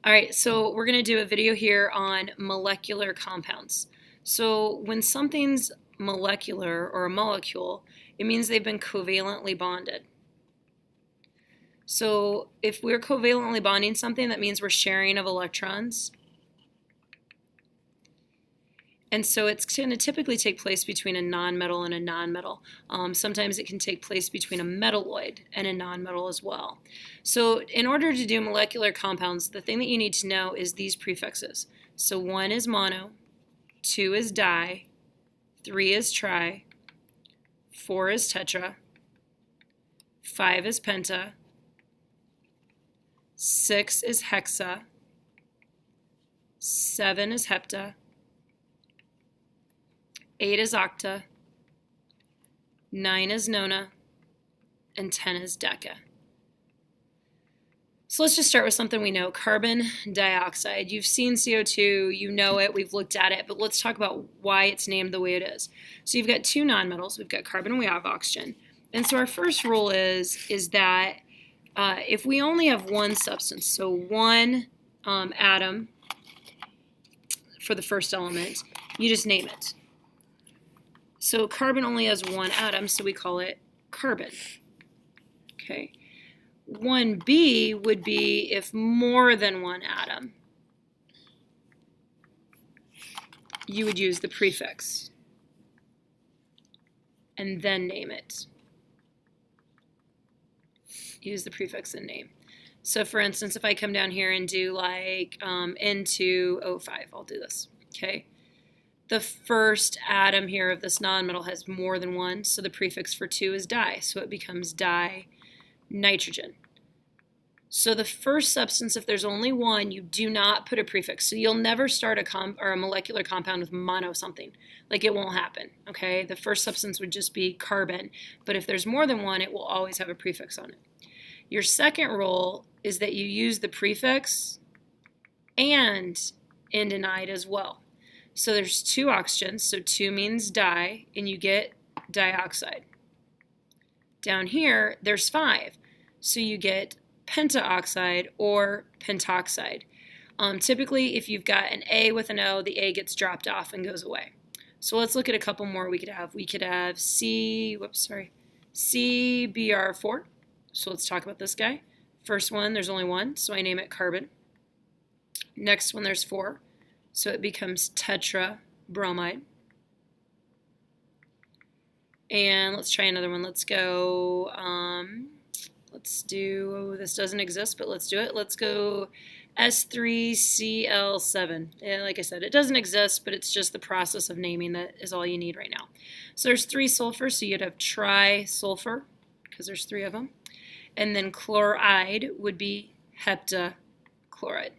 All right, so we're going to do a video here on molecular compounds. So when something's molecular or a molecule, it means they've been covalently bonded. So if we're covalently bonding something, that means we're sharing of electrons. And so it's going to typically take place between a nonmetal and a nonmetal. Sometimes it can take place between a metalloid and a nonmetal as well. So in order to do molecular compounds, the thing that you need to know is these prefixes. So 1 is mono, 2 is di, 3 is tri, 4 is tetra, 5 is penta, 6 is hexa, 7 is hepta, 8 is octa, 9 is nona, and 10 is deca. So let's just start with something we know, carbon dioxide. You've seen CO2, you know it, we've looked at it, but let's talk about why it's named the way it is. So you've got two nonmetals, we've got carbon and we have oxygen. And so our first rule is that if we only have one substance, so one atom for the first element, you just name it. So carbon only has one atom, so we call it carbon. Okay. 1b would be if more than one atom. You would use the prefix and then name it. Use the prefix and name. So for instance, if I come down here and do like N2O5, I'll do this, okay? The first atom here of this nonmetal has more than one, so the prefix for 2 is di, so it becomes di-nitrogen. So the first substance, if there's only one, you do not put a prefix. So you'll never start a molecular compound with mono something. Like it won't happen, okay? The first substance would just be carbon, but if there's more than one, it will always have a prefix on it. Your second rule is that you use the prefix and indenide as well. So there's two oxygens, so 2 means di, and you get dioxide. Down here, there's 5, so you get pentaoxide or pentoxide. Typically, if you've got an A with an O, the A gets dropped off and goes away. So let's look at a couple more we could have. We could have CBr4. So let's talk about this guy. First one, there's only one, so I name it carbon. Next one, there's 4, so it becomes tetrabromide. And let's try another one. Let's go, let's do, this doesn't exist, but let's do it. Let's go S3Cl7. And like I said, it doesn't exist, but it's just the process of naming that is all you need right now. So there's 3 sulfur, so you'd have trisulfur, because there's 3 of them. And then chloride would be heptachloride.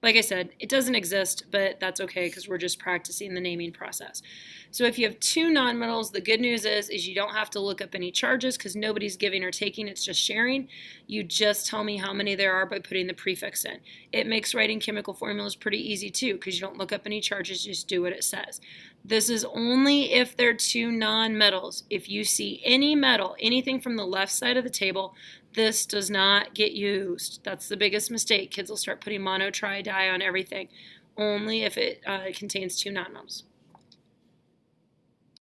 Like I said, it doesn't exist, but that's okay because we're just practicing the naming process. So if you have two nonmetals, the good news is you don't have to look up any charges because nobody's giving or taking, it's just sharing. You just tell me how many there are by putting the prefix in. It makes writing chemical formulas pretty easy too because you don't look up any charges, just do what it says. This is only if they're two nonmetals. If you see any metal, anything from the left side of the table, this does not get used. That's the biggest mistake. Kids will start putting mono, tri, di on everything, only if it contains two nonmetals.